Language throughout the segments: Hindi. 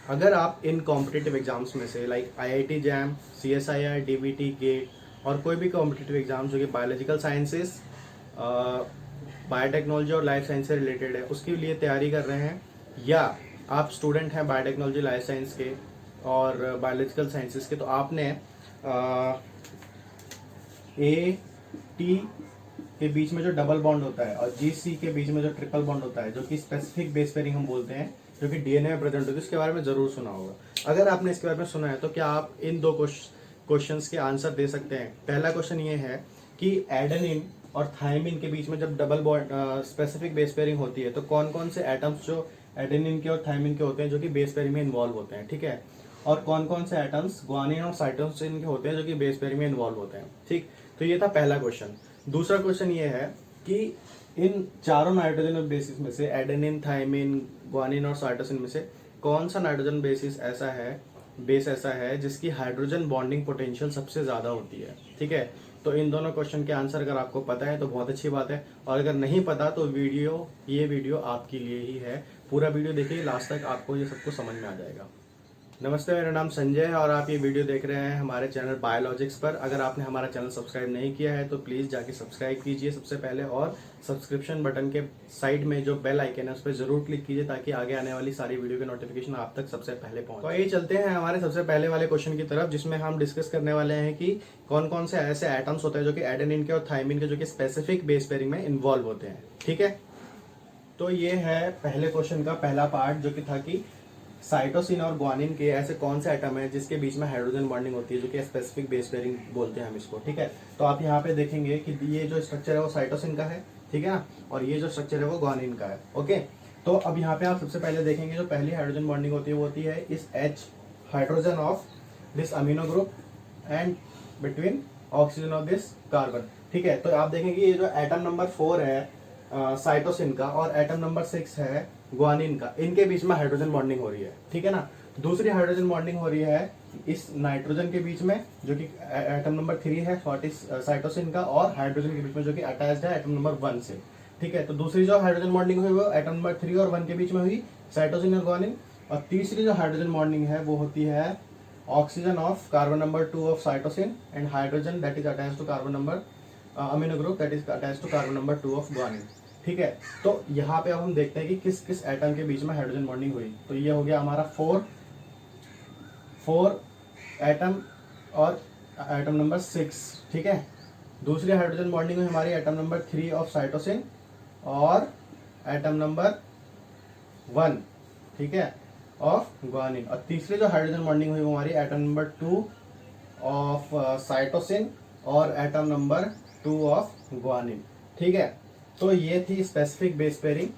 अगर आप इन कॉम्पिटिटिव एग्जाम्स में से like IIT JAM, CSIR, DBT, GATE और कोई भी कॉम्पिटिटिव एग्जाम जो कि बायोलॉजिकल साइंसेस, बायोटेक्नोलॉजी और लाइफ साइंस से रिलेटेड है उसके लिए तैयारी कर रहे हैं, या आप स्टूडेंट हैं बायोटेक्नोलॉजी, लाइफ साइंस के और बायोलॉजिकल साइंसेस के, तो आपने ए टी के बीच में जो डबल बॉन्ड होता है और जी सी के बीच में जो ट्रिपल बॉन्ड होता है जो कि स्पेसिफिक बेस पेयरिंग हम बोलते हैं, जो कि डीएनए में प्रेजेंट होती है, इसके बारे में जरूर सुना होगा। अगर आपने इसके बारे में सुना है तो क्या आप इन दो क्वेश्चंस के आंसर दे सकते हैं? पहला क्वेश्चन ये है कि एडेनिन और थायमिन के बीच में जब double bond specific base pairing होती है तो कौन कौन से एटम्स जो एडेनिन के और थायमिन के होते हैं जो कि बेस पेयरिंग में इन्वॉल्व होते हैं, ठीक है, और कौन कौन से एटम्स ग्वानिन और साइटोसिन के होते हैं जो कि बेस पेयरिंग में इन्वॉल्व होते हैं, ठीक। तो ये था पहला क्वेश्चन। दूसरा क्वेश्चन ये है कि इन चारों नाइट्रोजन बेसिस में से एडेनिन, थायमिन, ग्वानिन और साइटोसिन में से कौन सा नाइट्रोजन बेस ऐसा है जिसकी हाइड्रोजन बॉन्डिंग पोटेंशियल सबसे ज्यादा होती है, ठीक है। तो इन दोनों क्वेश्चन के आंसर अगर आपको पता है तो बहुत अच्छी बात है, और अगर नहीं पता तो ये वीडियो आपके लिए ही है। पूरा वीडियो देखिए लास्ट तक, आपको ये सबको समझ में आ जाएगा। नमस्ते, मेरा नाम संजय है और आप ये वीडियो देख रहे हैं हमारे चैनल बायोलॉजिक्स पर। अगर आपने हमारा चैनल सब्सक्राइब नहीं किया है तो प्लीज़ जाके सब्सक्राइब कीजिए सबसे पहले, और सब्सक्रिप्शन बटन के साइड में जो बेल आइकन है उस पर जरूर क्लिक कीजिए ताकि आगे आने वाली सारी वीडियो के नोटिफिकेशन आप तक सबसे पहले पहुंचे। तो ये चलते हैं हमारे सबसे पहले वाले क्वेश्चन की तरफ, जिसमें हम डिस्कस करने वाले हैं कि कौन कौन से ऐसे एटम्स होते हैं जो कि एडेनिन के और थायमिन के जो कि स्पेसिफिक बेस पेयरिंग में इन्वॉल्व होते हैं, ठीक है। तो ये है पहले क्वेश्चन का पहला पार्ट जो कि था कि साइटोसिन और ग्वानिन के ऐसे कौन से एटम है जिसके बीच में हाइड्रोजन बॉन्डिंग होती है जो कि स्पेसिफिक बेस पेयरिंग बोलते हैं हम इसको, ठीक है। तो आप यहाँ पे देखेंगे कि ये जो स्ट्रक्चर है वो साइटोसिन का है, ठीक है ना, और ये जो स्ट्रक्चर है वो ग्वानिन का है, ओके। तो अब यहाँ पे आप सबसे पहले देखेंगे जो पहली हाइड्रोजन बॉन्डिंग होती है वो होती है इस H hydrogen of this amino group and between oxygen of this carbon, ठीक है। तो आप देखेंगे ये जो एटम नंबर 4 है साइटोसिन का और एटम नंबर 6 है ग्वानिन का, इनके बीच में हाइड्रोजन बॉन्डिंग हो रही है, ठीक है ना। दूसरी हाइड्रोजन बॉन्डिंग हो रही है इस नाइट्रोजन के बीच में जो कि एटम नंबर 3 है साइटोसिन का, और हाइड्रोजन के बीच में जो कि अटैच्ड है एटम नंबर 1 से, ठीक है। तो दूसरी जो हाइड्रोजन बॉन्डिंग हुई वो एटम नंबर 3 और 1 के बीच में हुई, साइटोसिन और ग्वानिन। और तीसरी जो हाइड्रोजन बॉन्डिंग है वो होती है oxygen of carbon number 2 of cytosine and hydrogen that is attached to carbon number amino group that is attached to carbon number 2 of guanine, ठीक है। तो यहाँ पे अब हम देखते हैं कि किस किस एटम के बीच में हाइड्रोजन बॉन्डिंग हुई। तो ये हो गया हमारा फोर एटम और एटम नंबर 6, ठीक है। दूसरी हाइड्रोजन बॉन्डिंग हुई हमारी एटम नंबर 3 ऑफ साइटोसिन और एटम नंबर 1, ठीक है, ऑफ ग्वानिन। और तीसरी जो हाइड्रोजन बॉन्डिंग हुई वो हमारी एटम नंबर 2 ऑफ साइटोसिन और एटम नंबर 2 ऑफ ग्वानिन, ठीक है। तो ये थी स्पेसिफिक बेस पेयरिंग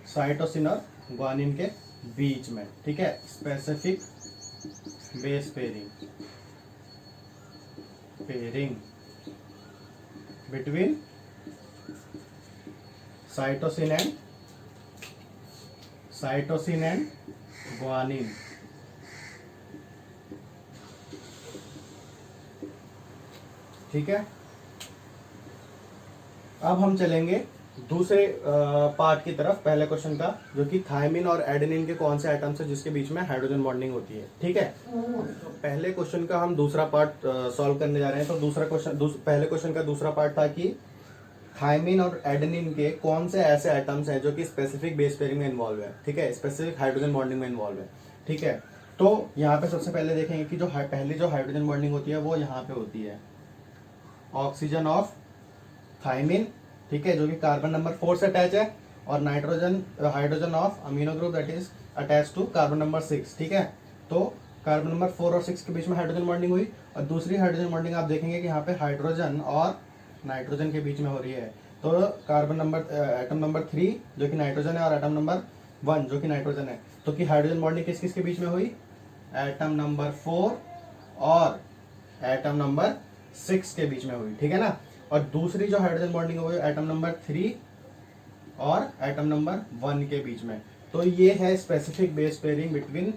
साइटोसिन और ग्वानिन के बीच में, ठीक है। Specific base pairing between cytosine and guanine, ठीक है। अब हम चलेंगे दूसरे पार्ट की तरफ, पहले क्वेश्चन का, जो कि थायमिन और एडेनिन के कौन से एटम्स है जिसके बीच में हाइड्रोजन बॉन्डिंग होती है, ठीक है। तो पहले क्वेश्चन का हम दूसरा पार्ट सॉल्व करने जा रहे हैं। तो पहले क्वेश्चन का दूसरा पार्ट था कि थायमिन और एडेनिन के कौन से ऐसे एटम्स हैं जो कि स्पेसिफिक बेस पेयरिंग में इन्वॉल्व है, ठीक है, स्पेसिफिक हाइड्रोजन बॉन्डिंग में इन्वॉल्व है, ठीक है। तो यहाँ पे सबसे पहले देखेंगे कि जो पहली जो हाइड्रोजन बॉन्डिंग होती है वो यहाँ पे होती है ऑक्सीजन ऑफ थायमिन, ठीक है, जो कि कार्बन नंबर 4 से अटैच है, और hydrogen of amino group that is attach to carbon number 6, ठीक है। तो कार्बन नंबर 4 और 6 के बीच में हाइड्रोजन बॉन्डिंग हुई, और दूसरी हाइड्रोजन बॉन्डिंग आप देखेंगे कि यहाँ पे हाइड्रोजन और नाइट्रोजन के बीच में हो रही है। तो एटम नंबर 3 जो कि नाइट्रोजन है और एटम नंबर 1 जो कि नाइट्रोजन है, तो कि हाइड्रोजन बॉन्डिंग किस किस के बीच में हुई, एटम नंबर 4 और एटम नंबर 6 के बीच में हुई, ठीक है ना। और दूसरी जो हाइड्रोजन बॉन्डिंग हुई एटम नंबर 3 और एटम नंबर 1 के बीच में। तो ये है specific base pairing between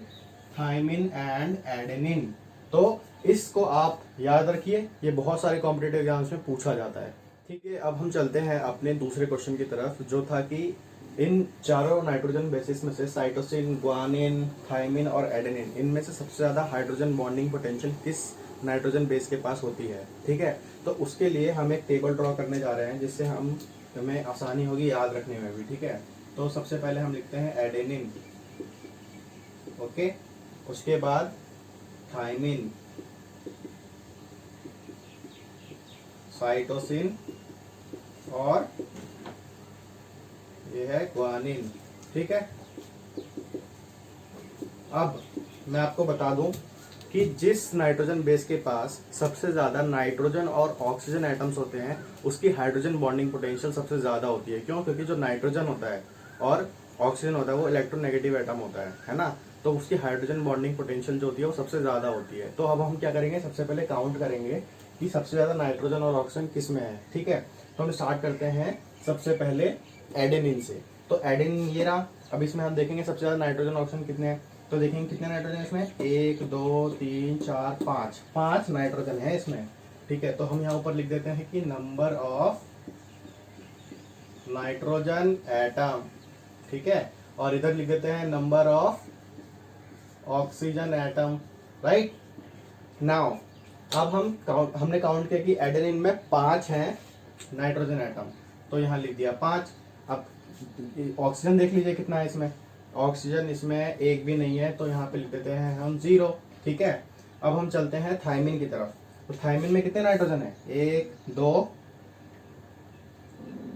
thymine and adenine. तो इसको आप याद रखिए, ये बहुत सारे कॉम्पिटिटिव एग्जाम्स में पूछा जाता है, ठीक है। अब हम चलते हैं अपने दूसरे क्वेश्चन की तरफ, जो था कि इन चारों नाइट्रोजन बेसिस में से साइटोसिन, ग्वानिन, थाइमिन और एडेनिन, इनमें से सबसे ज्यादा हाइड्रोजन बॉन्डिंग पोटेंशियल किस नाइट्रोजन बेस के पास होती है, ठीक है। तो उसके लिए हम एक टेबल ड्रॉ करने जा रहे हैं जिससे हमें आसानी होगी याद रखने में भी, ठीक है। तो सबसे पहले हम लिखते हैं एडेनिन, ओके, उसके बाद थाइमिन, साइटोसिन और ये है ग्वानिन, ठीक है। अब मैं आपको बता दूं कि जिस नाइट्रोजन बेस के पास सबसे ज्यादा नाइट्रोजन और ऑक्सीजन एटम्स होते हैं उसकी हाइड्रोजन बॉन्डिंग पोटेंशियल सबसे ज्यादा होती है। क्यों? क्योंकि जो नाइट्रोजन होता है और ऑक्सीजन होता है वो इलेक्ट्रोनेगेटिव एटम होता है ना, तो उसकी हाइड्रोजन बॉन्डिंग पोटेंशियल जो होती है वो सबसे ज्यादा होती है। तो अब हम क्या करेंगे, सबसे पहले काउंट करेंगे कि सबसे ज्यादा नाइट्रोजन और ऑक्सीजन किस में है, ठीक है। तो हम स्टार्ट करते हैं सबसे पहले एडेनिन से। तो एडेनिन ये रहा। अब इसमें हम देखेंगे सबसे ज्यादा नाइट्रोजन ऑक्सीजन कितने हैं। तो देखेंगे कितने नाइट्रोजन इसमें, 1 2 3 4 5, 5 नाइट्रोजन है इसमें, ठीक है। तो हम यहाँ ऊपर लिख देते हैं कि नंबर ऑफ नाइट्रोजन एटम, ठीक है, और इधर लिख देते हैं number of oxygen atom, right. Now अब हमने काउंट किया कि एडेनिन में 5 हैं नाइट्रोजन एटम, तो यहाँ लिख दिया 5। अब ऑक्सीजन देख लीजिए कितना है इसमें, ऑक्सीजन इसमें एक भी नहीं है, तो यहाँ पे लिख देते हैं हम 0, ठीक है। अब हम चलते हैं थाइमिन की तरफ। तो थाइमिन में कितने नाइट्रोजन है, 1 2,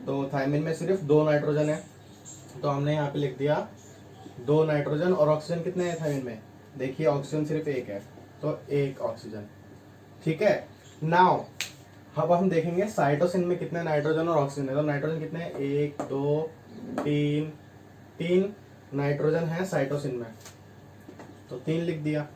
तो थाइमिन में सिर्फ 2 नाइट्रोजन है, तो हमने यहाँ पे लिख दिया 2 नाइट्रोजन। और ऑक्सीजन कितने हैं थाइमिन में, देखिए ऑक्सीजन सिर्फ 1 है, तो 1 ऑक्सीजन, ठीक है। नाउ अब हम देखेंगे साइटोसिन में कितने नाइट्रोजन और ऑक्सीजन है। तो नाइट्रोजन कितने हैं, 1 2 3, 3 नाइट्रोजन है साइटोसिन में, तो 3 लिख दिया।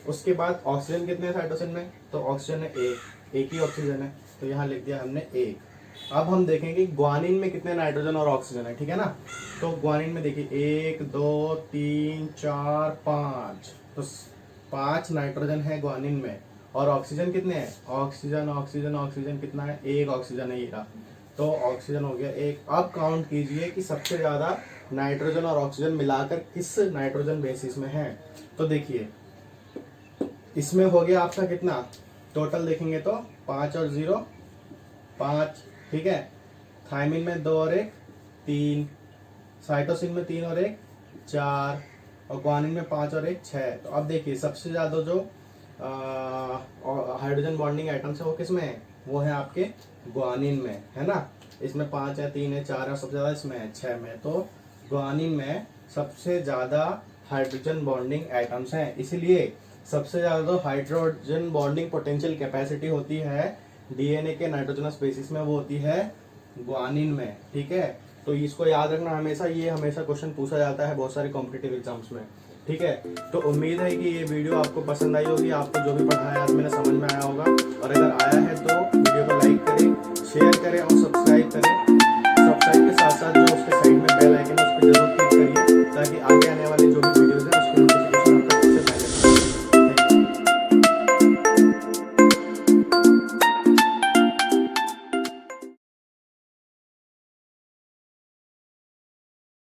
उसके बाद ऑक्सीजन कितने हैं साइटोसिन में, तो ऑक्सीजन है 1, एक ही ऑक्सीजन है, तो यहाँ लिख दिया हमने 1। अब हम देखेंगे ग्वानिन में कितने नाइट्रोजन और ऑक्सीजन है, ठीक है ना। तो ग्वानिन में देखिए 1 2 3 4 5, तो 5 नाइट्रोजन है ग्वानिन में। और ऑक्सीजन कितने हैं, ऑक्सीजन ऑक्सीजन ऑक्सीजन कितना है, 1 ऑक्सीजन है ये रहा, तो ऑक्सीजन हो गया 1। अब काउंट कीजिए कि सबसे ज्यादा नाइट्रोजन और ऑक्सीजन मिलाकर किस नाइट्रोजन बेसिस में है। तो देखिए इसमें हो गया आपका कितना, टोटल देखेंगे तो 5 और 0 5, ठीक है। थाइमिन में 2 और 1 3, साइटोसिन में 3 और 1 4, और ग्वानिन में 5 और 1 6। तो अब देखिए सबसे ज्यादा जो हाइड्रोजन बॉन्डिंग आइटम्स है वो किस में है, वो है आपके ग्वानिन में, है ना। इसमें 5 है 3 है 4 है, सबसे ज्यादा इसमें है 6 में। तो ग्वानिन में सबसे ज्यादा हाइड्रोजन बॉन्डिंग एटम्स हैं, इसलिए सबसे ज्यादा जो हाइड्रोजन बॉन्डिंग पोटेंशियल कैपेसिटी होती है डीएनए के नाइट्रोजनस बेसिस में वो होती है ग्वानिन में, ठीक है। तो इसको याद रखना हमेशा, ये हमेशा क्वेश्चन पूछा जाता है बहुत सारे कॉम्पिटिटिव एग्जाम्स में, ठीक है। तो उम्मीद है कि ये वीडियो आपको पसंद आई होगी, आपको जो भी पढ़ाया आज मैंने समझ में आया होगा। और अगर आया है तो वीडियो को लाइक करें, शेयर करें और सब्सक्राइब करें।